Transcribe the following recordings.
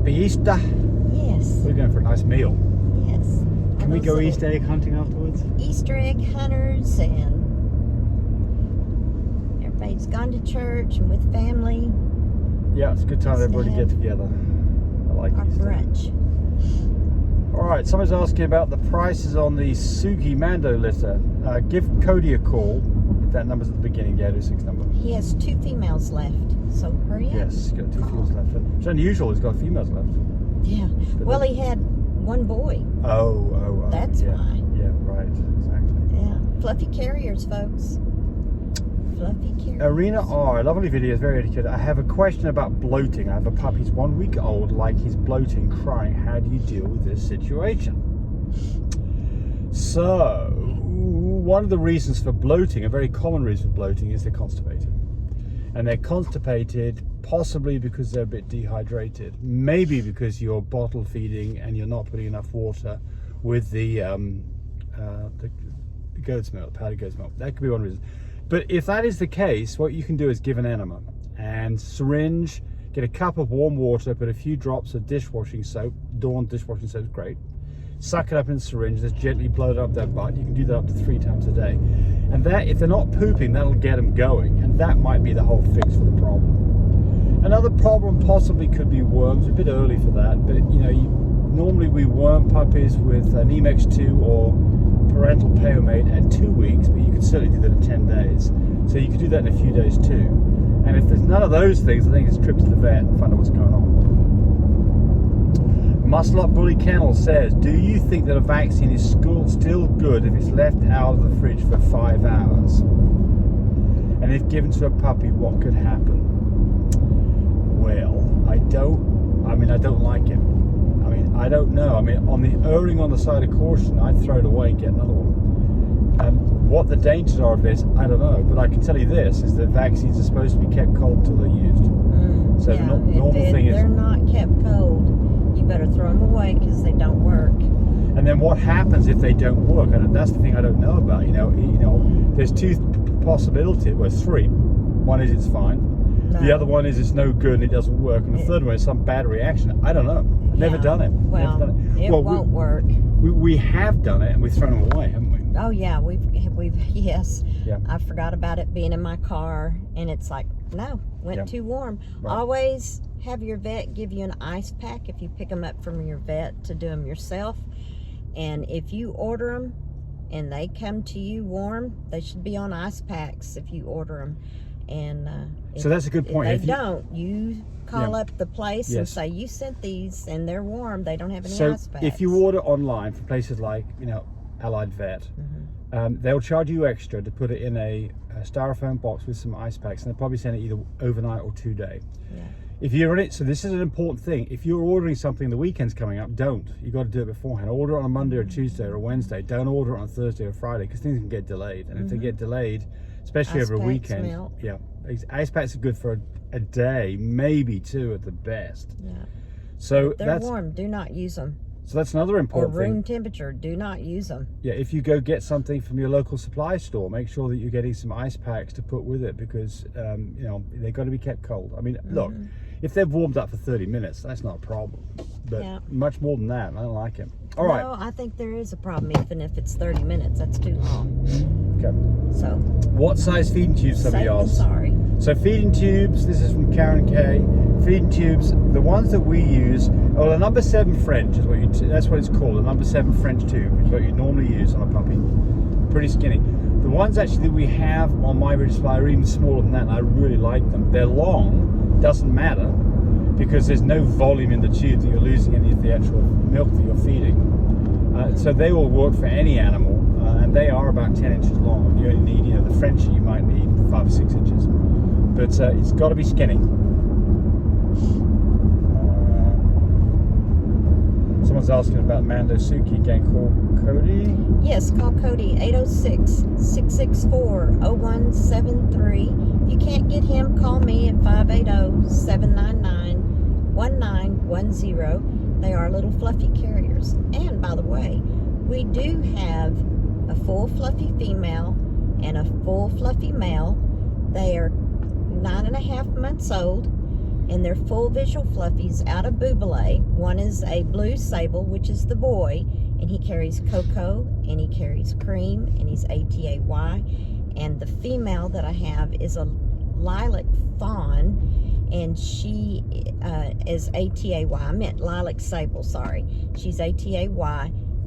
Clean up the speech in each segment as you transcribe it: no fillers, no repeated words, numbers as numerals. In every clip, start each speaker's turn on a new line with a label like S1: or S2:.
S1: Happy Easter.
S2: Yes.
S1: We're going for a nice meal.
S2: Yes.
S1: Can we go Easter egg hunting afterwards?
S2: Easter egg hunters, and everybody's gone to church and with family.
S1: Yeah, it's a good time for everybody to get together. I like
S2: our
S1: Easter.
S2: Brunch.
S1: Alright, someone's asking about the prices on the Suki Mando litter. Give Cody a call. That number's at the beginning, the 806 number.
S2: He has 2 females left, so hurry up.
S1: Yes, he's got 2 females left. It's unusual he's got females left.
S2: Yeah. Well, he had 1 boy.
S1: Oh.
S2: That's
S1: yeah.
S2: why.
S1: Yeah, right, exactly.
S2: Yeah. Fluffy carriers, folks. Fluffy carriers.
S1: Arena R, lovely video, very educated. I have a question about bloating. I have a puppy, he's 1 week old, like he's bloating, crying. How do you deal with this situation? So, one of the reasons for bloating, a very common reason for bloating, is they're constipated. And they're constipated possibly because they're a bit dehydrated. Maybe because you're bottle feeding and you're not putting enough water with the goat's milk, powdered goat's milk. That could be one reason. But if that is the case, what you can do is give an enema and syringe, get a cup of warm water, put a few drops of dishwashing soap. Dawn dishwashing soap is great. Suck it up in a syringe, just gently blow it up their butt. You can do that up to 3 times a day. And that, if they're not pooping, that'll get them going. And that might be the whole fix for the problem. Another problem possibly could be worms. A bit early for that, but normally we worm puppies with an Emex2 or parental Payomate at 2 weeks, but you can certainly do that at 10 days. So you could do that in a few days too. And if there's none of those things, I think it's a trip to the vet and find out what's going on. Muscle Up Bully Kennel says, do you think that a vaccine is still good if it's left out of the fridge for 5 hours? And if given to a puppy, what could happen? Well, I don't like it. I don't know. On the erring on the side of caution, I'd throw it away and get another one. What the dangers are of this, I don't know. But I can tell you this, is that vaccines are supposed to be kept cold until they're used. So
S2: yeah,
S1: the normal thing is...
S2: they're not kept cold, you better throw them away because they don't work.
S1: And then what happens if they don't work? And that's the thing I don't know about. There's 2 possibilities. Well, 3. One is it's fine. No. The other one is it's no good and it doesn't work. And the third one is some bad reaction. I don't know. I've never done it.
S2: Well, it won't work.
S1: We have done it and we've thrown them away, haven't we?
S2: Oh yeah, we've yes.
S1: Yeah.
S2: I forgot about it being in my car, and it's like, no, went too warm. Right. Always have your vet give you an ice pack if you pick them up from your vet to do them yourself. And if you order them and they come to you warm, they should be on ice packs if you order them. And
S1: so that's a good point.
S2: If they don't, you call up the place and say, you sent these and they're warm, they don't have any ice packs.
S1: If you order online from places like, Allied Vet, they'll charge you extra to put it in a styrofoam box with some ice packs, and they'll probably send it either overnight or 2 day. Yeah. If you're in it, so this is an important thing. If you're ordering something, the weekend's coming up, don't. You got to do it beforehand. Order it on a Monday or Tuesday or a Wednesday. Don't order it on a Thursday or Friday because things can get delayed. And if they get delayed, especially over a weekend, ice packs are good for a day, maybe 2 at the best. Yeah. So
S2: they're warm. Do not use them.
S1: So that's another important thing.
S2: Or room temperature, do not use them.
S1: Yeah, if you go get something from your local supply store, make sure that you're getting some ice packs to put with it because, they've got to be kept cold. Look, if they've warmed up for 30 minutes, that's not a problem. But much more than that, I don't like it. All right.
S2: No, I think there is a problem even if it's 30 minutes. That's too long.
S1: Okay.
S2: So.
S1: What size feeding tubes, somebody asked?
S2: Sorry.
S1: So feeding tubes, this is from Karen K. Feeding tubes, the ones that we use, a number 7 French is that's what it's called, a number 7 French tube, which is what you normally use on a puppy. Pretty skinny. The ones actually that we have on my British Supply are even smaller than that, and I really like them. They're long, doesn't matter, because there's no volume in the tube that you're losing any of the actual milk that you're feeding. So they will work for any animal, and they are about 10 inches long. You only need, the French you might need 5 or 6 inches. But it's got to be skinny. Someone's asking about Mando Suki. Again, call Cody.
S2: Yes, call Cody, 806-664-0173. If you can't get him, call me at 580-799-1910. They are little fluffy carriers. And by the way, we do have a full fluffy female and a full fluffy male. They are 9.5 months old. and they're full visual fluffies out of Bouboulay. One is a blue sable, which is the boy, and he carries Cocoa, and he carries Cream, and he's ATAY. And the female that I have is a lilac fawn, and she is ATAY. I meant lilac sable, sorry. She's ATAY,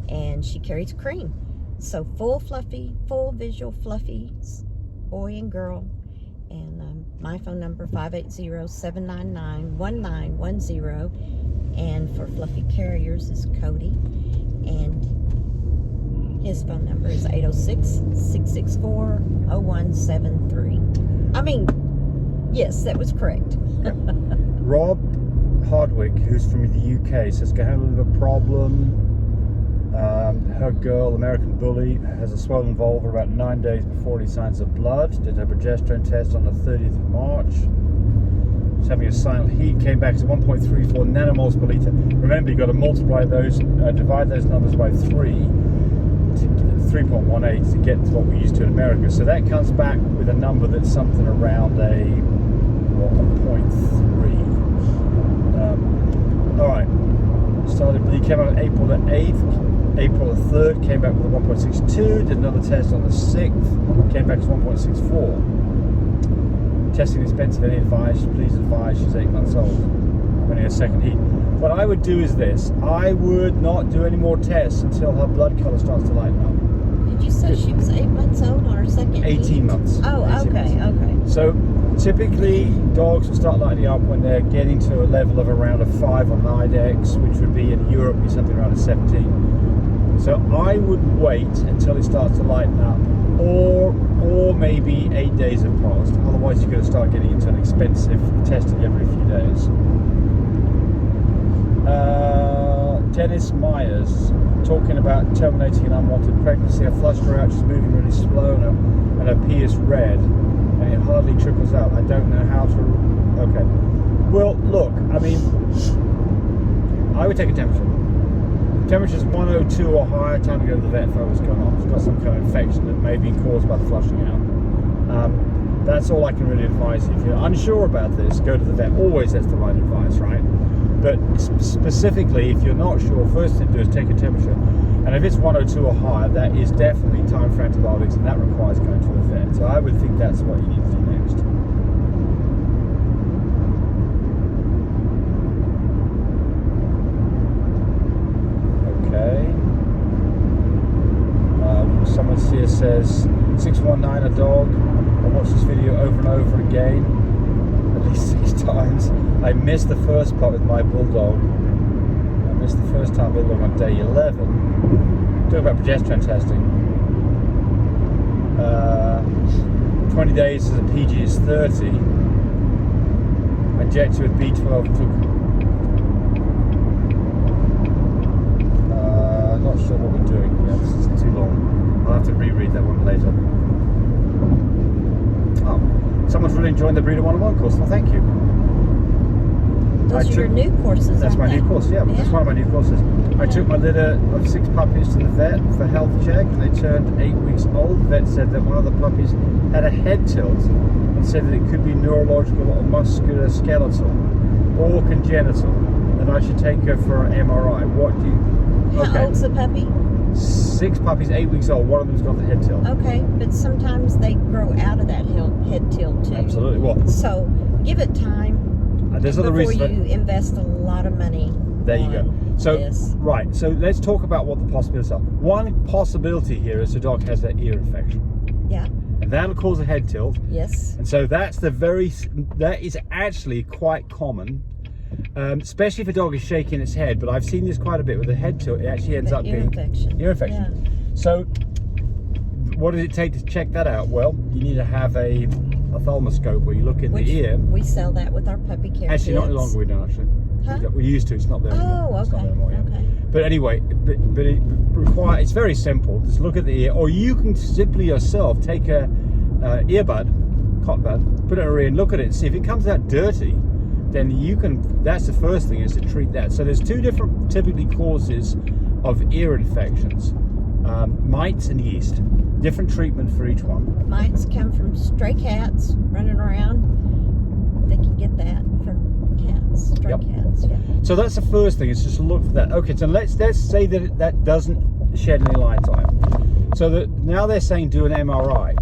S2: and she carries Cream. So full visual fluffies, boy and girl. And my phone number 580-799-1910, and for fluffy carriers is Cody, and his phone number is 806-664-0173. I mean, yes, that was correct.
S1: Rob Hardwick, who's from the UK, says got a little bit of a problem. Her girl, American Bully, has a swollen vulva about 9 days before any signs of blood. Did her progesterone test on the 30th of March. She's having a silent heat, came back to 1.34 nanomoles per litre. Remember, you've got to multiply those, divide those numbers by 3.18 to get to what we used to in America. So that comes back with a number that's something around a 1.3. All right. Started, he came out on April the 8th. April the 3rd, came back with a 1.62, did another test on the 6th, came back to 1.64. Testing expensive, any advice? Please advise, she's 8 months old, only a second heat. What I would do is this, I would not do any more tests until her blood colour starts to lighten up.
S2: Did you say she was 8 months old on her second
S1: 18
S2: heat?
S1: months.
S2: Oh,
S1: 18
S2: okay,
S1: months.
S2: okay.
S1: So typically dogs will start lightening up when they're getting to a level of around a 5 on IDEX, which would be in Europe be something around a 17. So I would wait until it starts to lighten up, or maybe 8 days have passed. Otherwise you're going to start getting into an expensive testing every few days. Dennis Myers, talking about terminating an unwanted pregnancy. I flushed her out, she's moving really slow, and her pee is red, and it hardly trickles out. I don't know how to... Okay. Well, look, I mean, I would take a temperature. Temperature's 102 or higher, time to go to the vet for what's going on. It's got some kind of infection that may be caused by the flushing out. That's all I can really advise you. If you're unsure about this, go to the vet. Always that's the right advice, right? But specifically, if you're not sure, first thing to do is take a temperature. And if it's 102 or higher, that is definitely time for antibiotics, and that requires going to a vet. So I would think that's what you need to do next. Okay. Someone here says 619 a dog. I watched this video over and over again, at least 6 times. I missed the first part with my bulldog. I missed the first time bulldog on day 11. Talking about progesterone testing. 20 days as a PG is 30. I injected with B12 took. Not sure what we're doing here. This is too long. I'll have to reread that one later. Oh, someone's really enjoying the Breeder 101 course. Well, thank you.
S2: Those are your new courses.
S1: That's my new course, yeah. That's one of my new courses. I took my litter of 6 puppies to the vet for health check, and they turned 8 weeks old. The vet said that one of the puppies had a head tilt and said that it could be neurological or musculoskeletal or congenital, and I should take her for an MRI. What do you...
S2: How old's the puppy?
S1: 6 puppies, 8 weeks old. One of them's got the head tilt.
S2: Okay, but sometimes they grow out of that head tilt too.
S1: Absolutely. Well,
S2: so give it time.
S1: There's other
S2: before
S1: reasons.
S2: You invest a lot of money.
S1: There you go. So
S2: this.
S1: Right. So let's talk about what the possibilities are. One possibility here is the dog has an ear infection.
S2: Yeah.
S1: And that'll cause a head tilt.
S2: Yes.
S1: And so that is actually quite common. Especially if a dog is shaking its head, but I've seen this quite a bit with a head tilt. It actually ends up being ear infection. Yeah. So, what does it take to check that out? Well, you need to have a ophthalmoscope where you look in the ear.
S2: We sell that with our puppy care.
S1: Actually, not any longer. We don't actually.
S2: Huh?
S1: We used to. It's not there anymore.
S2: Oh, okay.
S1: It's not there anymore, yeah.
S2: Okay.
S1: But anyway, but it requires. It's very simple. Just look at the ear, or you can simply yourself take a earbud, cotton bud, put it in your ear and look at it and see if it comes out dirty. Then you can, that's the first thing, is to treat that. So there's 2 different typically causes of ear infections, mites and yeast. Different treatment for each one.
S2: Mites come from stray cats running around. They can get that from cats, stray cats. Yeah.
S1: So that's the first thing, is just to look for that. Okay, so let's say that that doesn't shed any light on it. So that now they're saying do an MRI.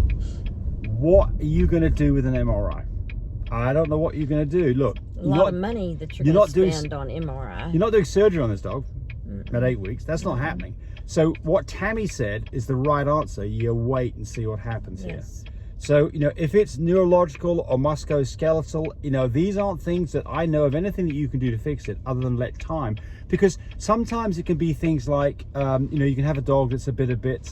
S1: What are you going to do with an MRI? I don't know what you're going to do. Look,
S2: a lot of money that you're going to spend on MRI.
S1: You're not doing surgery on this dog at 8 weeks. That's not happening. So what Tammy said is the right answer. You wait and see what happens here. So, you know, if it's neurological or musculoskeletal, you know, these aren't things that I know of anything that you can do to fix it other than let time. Because sometimes it can be things like, you know, you can have a dog that's a bit, what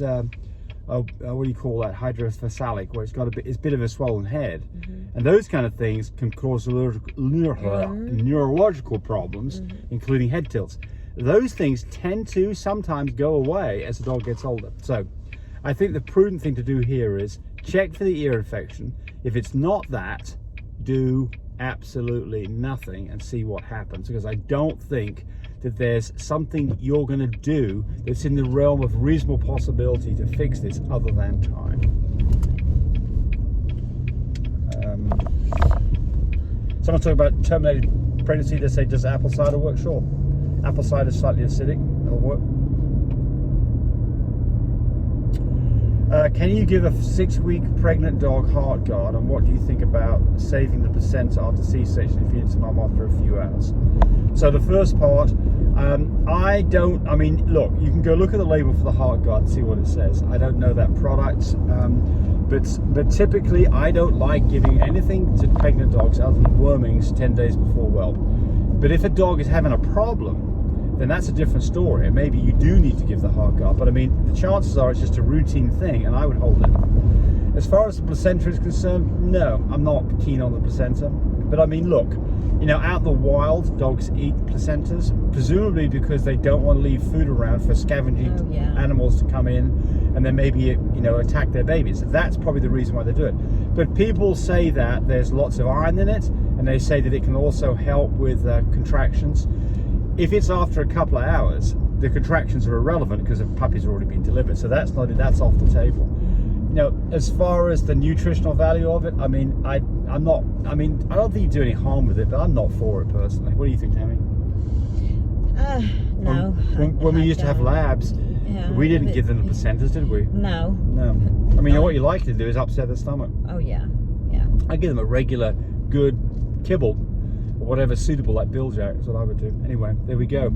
S1: do you call that, hydrocephalic, where it's a bit of a swollen head. And those kind of things can cause neurological problems, including head tilts. Those things tend to sometimes go away as the dog gets older. So I think the prudent thing to do here is check for the ear infection. If it's not that, do absolutely nothing and see what happens, because I don't think that there's something you're going to do that's in the realm of reasonable possibility to fix this other than time. Someone talking about terminated pregnancy. They say, does apple cider work? Sure. Apple cider is slightly acidic. It'll work. Can you give a 6-week pregnant dog heart guard, and what do you think about saving the placenta after C-section if you need to mum after a few hours? So the first part, I mean, look, you can go look at the label for the heart guard and see what it says. I don't know that product, but typically I don't like giving anything to pregnant dogs other than wormings 10 days before whelp. But if a dog is having a problem, then that's a different story, and maybe you do need to give the heart guard. But I mean, the chances are it's just a routine thing, and I would hold it. As far as the placenta is concerned, no, I'm not keen on the placenta. But I mean, look, you know, out in the wild, dogs eat placentas, presumably because they don't want to leave food around for scavenging animals to come in and then maybe, you know, attack their babies. That's probably the reason why they do it. But people say that there's lots of iron in it, and they say that it can also help with contractions. If it's after a couple of hours, the contractions are irrelevant because the puppy's already been delivered. So that's off the table. Now, as far as the nutritional value of it, I mean, I don't think you do any harm with it, but I'm not for it personally. What do you think, Tammy?
S2: No.
S1: When we used to have labs, we didn't give them the placentas, did we?
S2: No.
S1: No. I mean, what you like to do is upset their stomach.
S2: Oh, yeah.
S1: I give them a regular, good kibble, or whatever suitable, like Biljack, is what I would do. Anyway, there we go.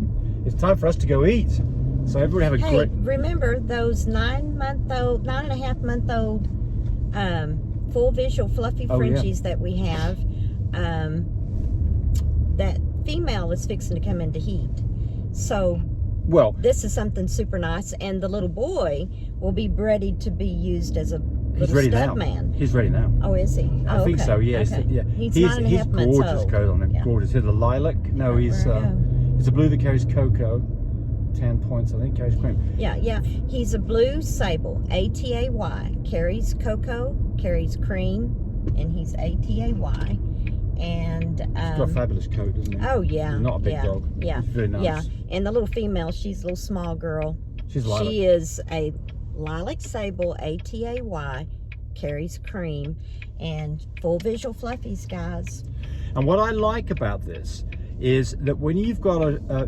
S1: It's time for us to go eat. So everybody have a great...
S2: remember those 9.5-month-old full visual fluffy Frenchies that we have? That female is fixing to come into heat. So
S1: well,
S2: this is something super nice, and the little boy will be ready to be used as a little stud man.
S1: He's ready now.
S2: Oh, is he?
S1: I think so. Yeah.
S2: Okay.
S1: Yeah.
S2: He's 9.5 months
S1: gorgeous
S2: old.
S1: coat on him.
S2: Yeah.
S1: Gorgeous. He's a lilac. No, he's a blue that carries cocoa. 10 points, I think, carries cream.
S2: Yeah. He's a blue sable, ATAY, carries cocoa, carries cream, and he's ATAY. And
S1: he's got a fabulous coat, doesn't he?
S2: Oh yeah.
S1: He's not a big dog.
S2: Yeah.
S1: He's very nice.
S2: Yeah. And the little female, she's a little small girl.
S1: She's lilac.
S2: She is a lilac sable, ATAY, carries cream, and full visual fluffies, guys.
S1: And what I like about this is that when you've got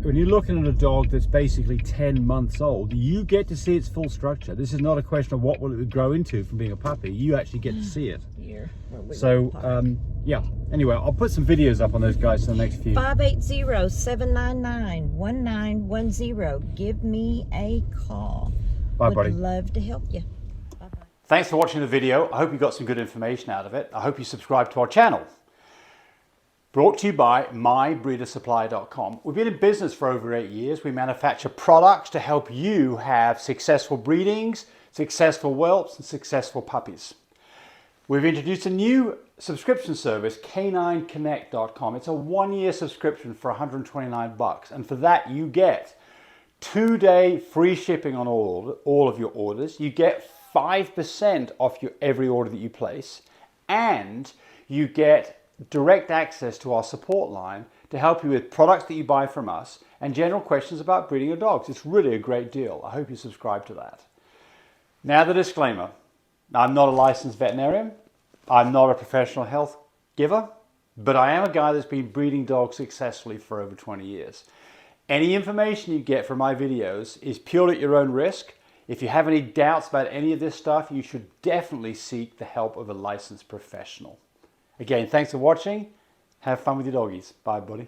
S1: when you're looking at a dog that's basically 10 months old, you get to see its full structure. This is not a question of what will it grow into from being a puppy. You actually get to see it. So yeah, anyway, I'll put some videos up on those guys in the next few.
S2: 580-799-1910. Give me a call.
S1: Bye, buddy.
S2: Would love to help you. Bye-bye.
S1: Thanks for watching the video. I hope you got some good information out of it. I hope you subscribe to our channel. Brought to you by mybreedersupply.com. We've been in business for over 8 years. We manufacture products to help you have successful breedings, successful whelps, and successful puppies. We've introduced a new subscription service, canineconnect.com. It's a 1-year subscription for $129, and for that you get 2-day free shipping on all of your orders. You get 5% off every order that you place, and you get direct access to our support line to help you with products that you buy from us and general questions about breeding your dogs. It's really a great deal. I hope you subscribe to that. Now the disclaimer. I'm not a licensed veterinarian. I'm not a professional health giver. but I am a guy that's been breeding dogs successfully for over 20 years. Any information you get from my videos is purely at your own risk. If you have any doubts about any of this stuff, you should definitely seek the help of a licensed professional. Again, thanks for watching. Have fun with your doggies. Bye, buddy.